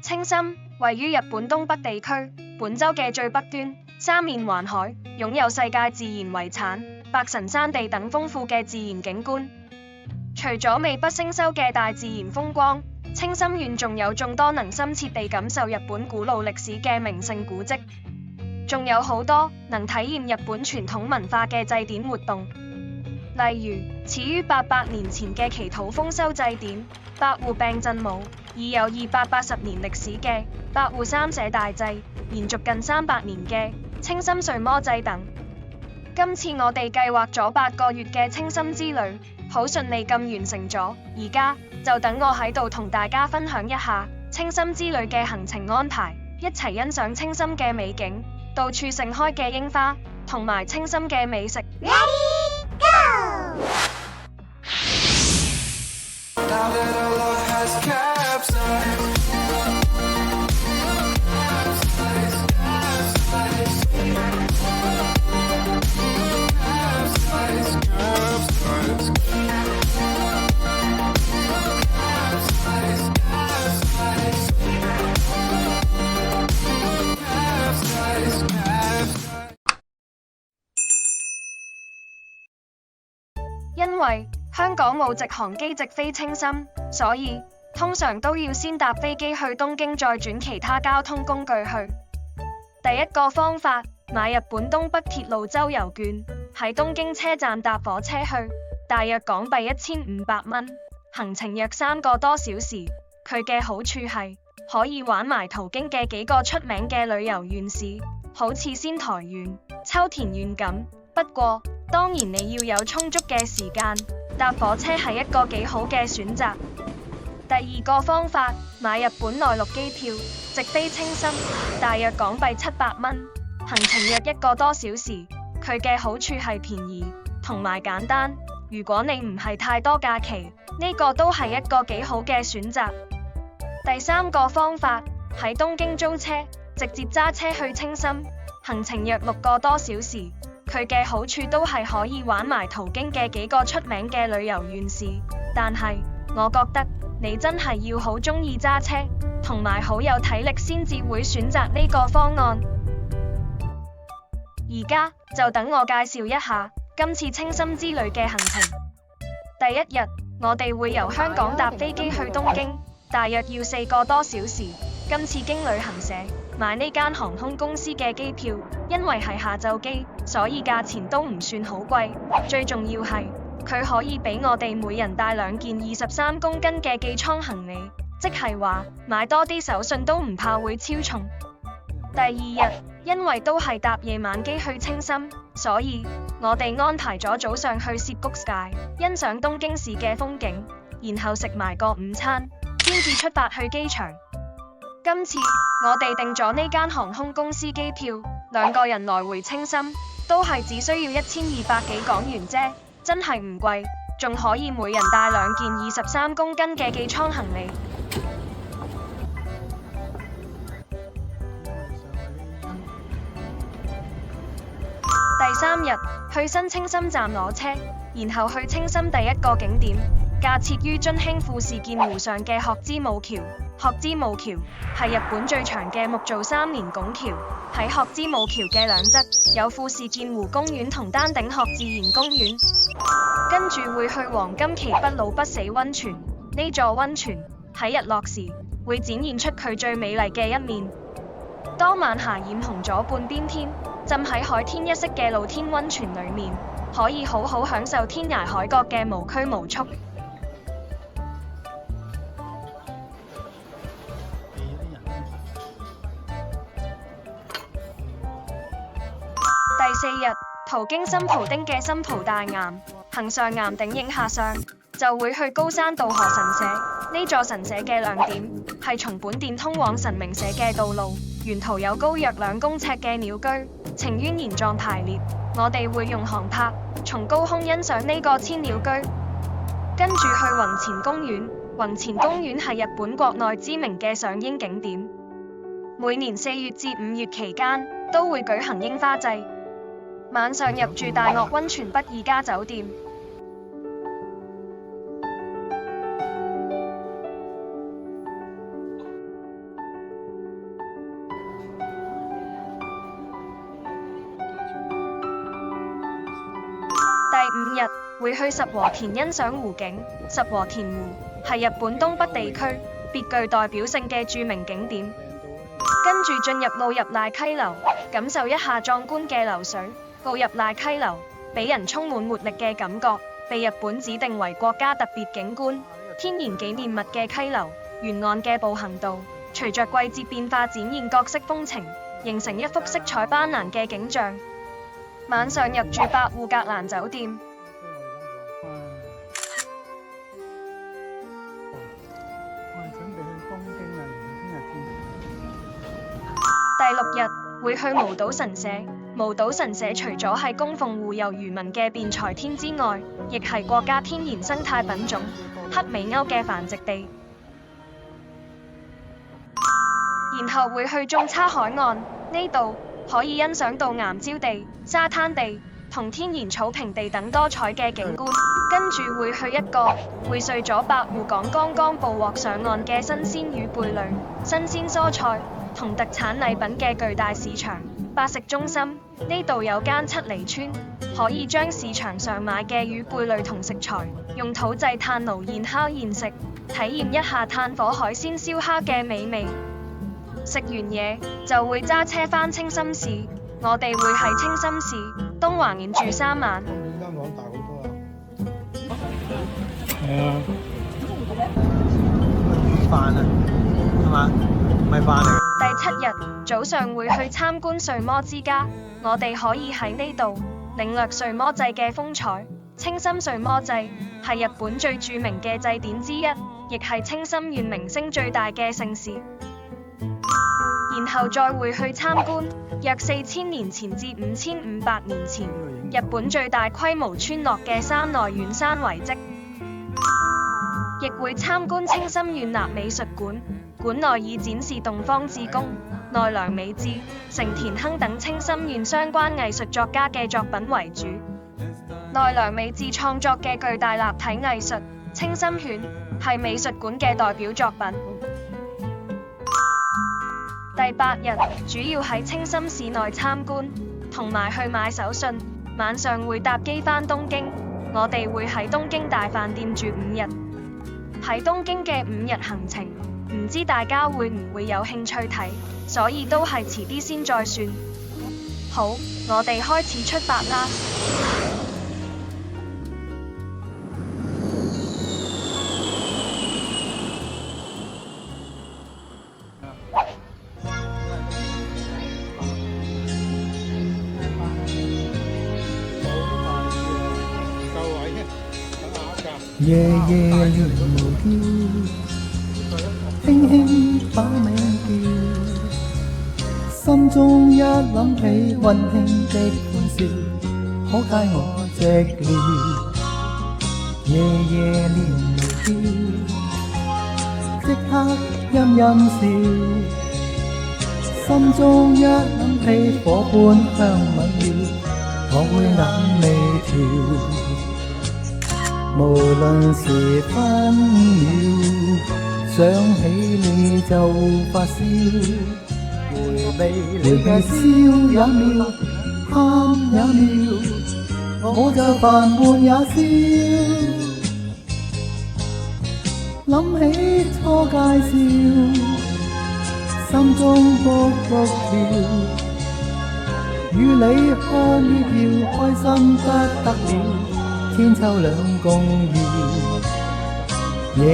青森位於日本東北地區本州嘅最北端，三面環海，擁有世界自然遺產、白神山地等豐富嘅自然景觀。除咗美不勝收嘅大自然風光，青森縣仲有眾多能深切地感受日本古老歷史嘅名勝古蹟，仲有好多能體驗日本傳統文化嘅祭典活動。例如，始於800年前嘅祈禱豐收祭典、百戶並振舞，已有280年歷史嘅百戶三社大祭，延續近300年嘅青森睡魔祭等。今次我哋計劃咗8個月嘅青森之旅，好順利咁完成咗，而家就等我喺度同大家分享一下青森之旅嘅行程安排，一齊欣賞青森嘅美景，到處盛開嘅櫻花，同埋青森嘅美食。Ready go！ Now that our love has capsized. Capsize. 因為香港冇直航機直飛青森，所以通常都要先搭飛機去東京，再轉其他交通工具去。第一個方法，買日本東北鐵路周遊券，喺東京車站搭火車去，大約港幣1500蚊，行程約3個多小時。佢嘅好處係可以玩埋途經嘅幾個出名嘅旅遊縣市，好似仙台縣、秋田縣咁。不過當然你要有充足嘅時間，搭火車係一個幾好嘅選擇。第二個方法，買日本內陸機票，直飛青森，大約港幣700蚊，行程約1個多小時。佢嘅好處係便宜同埋簡單。如果你唔係太多假期，呢個都係一個幾好嘅選擇。第三個方法，喺東京租車，直接揸車去青森，行程約6個多小時。佢嘅好處都係可以玩埋途經嘅幾個出名嘅旅遊縣市，但係我覺得你真係要好鍾意揸車，同埋好有體力先至會選擇呢個方案。而家就等我介紹一下今次青森之旅嘅行程。第一日，我哋會由香港搭飛機去東京，大約要4個多小時。今次經旅行社買呢間航空公司嘅機票，因為係下晝機，所以價錢都唔算好貴。最重要係佢可以俾我哋每人帶2件23公斤嘅寄艙行李，即係話買多啲手信都唔怕會超重。第二日，因為都係搭夜晚機去青森，所以我哋安排咗早上去涉谷 Sky 欣賞東京市嘅風景，然後食埋個午餐，先至出發去機場。今次我哋訂咗呢間航空公司機票，2個人來回青森，都係只需要1200幾港元啫，真係唔貴，仲可以每人帶2件23公斤嘅寄艙行李。第3日，去新青森站攞車，然後去青森第一個景點，架設於津輕富士見湖上嘅學之舞橋。學之舞橋係日本最長嘅木造3連拱橋，喺學之舞橋嘅兩側有富士見湖公園同丹頂鶴自然公園。跟住會去黃金期不老不死溫泉，呢座溫泉喺日落時會展現出佢最美麗嘅一面。當晚霞染紅咗半邊天，浸喺海天一色嘅露天溫泉裡面，可以好好享受天涯海角嘅無拘無束。第4日，途經新蒲町嘅新蒲大岩，行上岩頂影下相，就會去高山渡河神社。呢座神社嘅亮點係從本殿通往神明社嘅道路，沿途有高約2公尺嘅鳥居，呈蜿蜒狀排列。我哋會用航拍從高空欣賞呢個千鳥居，跟住去弘前公園。弘前公園係日本國內知名嘅賞櫻景點，每年4月至5月期間都會舉行櫻花祭。晚上入住大岳溫泉不二家酒店。5日會去十和田欣賞湖景。十和田湖係日本東北地區別具代表性嘅著名景點。跟住進入奧入瀨溪流，感受一下壯觀嘅流水。奧入瀨溪流俾人充滿活力嘅感覺，被日本指定為國家特別景觀、天然紀念物嘅溪流，沿岸嘅步行道隨着季節變化展現各式風情，形成一幅色彩斑斕嘅景象。晚上入住百戶格蘭酒店。第6日會去無島神社。無島神社除咗係供奉護佑漁民嘅弁財天之外，亦係國家天然生態品種黑尾鷗嘅繁殖地。然後會去中叉海岸，呢度可以欣賞到岩礁地、沙灘地同天然草坪地等多彩嘅景觀。跟住會去一個會睡咗百戶港剛剛捕獲上岸嘅新鮮魚貝類、新鮮蔬菜同特產禮品嘅巨大市場百食中心。呢度有間七里村，可以將市場上買嘅魚貝類同食材用土製炭爐現烤現食，體驗一下炭火海鮮燒烤嘅美味。食完嘢就會揸車返清心市，我哋會喺清心市東華園住3晚。間房大好多啊！係啊，魚飯啊，係嘛？唔係飯嚟。第7日早上會去參觀睡魔之家，我哋可以喺呢度領略睡魔祭嘅風采。青森睡魔祭係日本最著名嘅祭典之一，亦係青森縣名聲最大嘅盛事。然後再會去參觀約4000年前至5500年前日本最大規模村落嘅山內遠山遺跡，亦會參觀青森縣立美術館，館內以展示東方志功、奈良美智、成田亨等青森縣相關藝術作家嘅作品為主。奈良美智創作嘅巨大立體藝術《青森犬》係美術館嘅代表作品。第8日主要喺青森市內參觀，同埋去買手信。晚上會搭機返東京，我哋會喺東京大飯店住5日。喺東京嘅5日行程，唔知大家會唔會有興趣睇，所以都係遲啲先再算。好，我哋開始出發啦！夜夜亂無叫，輕輕把名叫，心中一諗起溫馨的歡笑，可解我寂寥。夜夜亂無叫，即刻陰陰笑，心中一諗起火般香吻了，我會眼眉跳。無論是分秒，想起你就發燒，回味你嘅笑也妙，喊也妙，我就煩悶也笑。諗起初介紹，心中卜卜跳，與你看月遙，開心不得了。天秋兩共搖，夜夜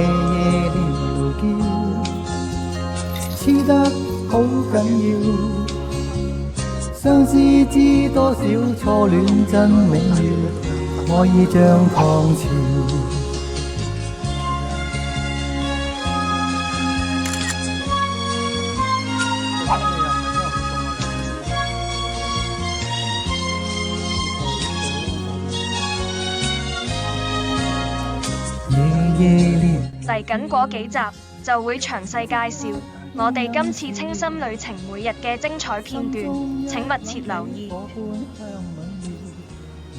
連叫，黐得好緊要。相思知多少，初戀真美妙，愛意像唐朝。嚟緊嗰幾集就會詳細介紹我哋今次青森旅程每日嘅精彩片段，請密切留意。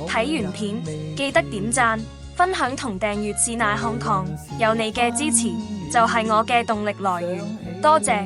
睇完片記得點讚、分享同訂閱是乃康康，有你嘅支持就係我嘅動力來源，多謝。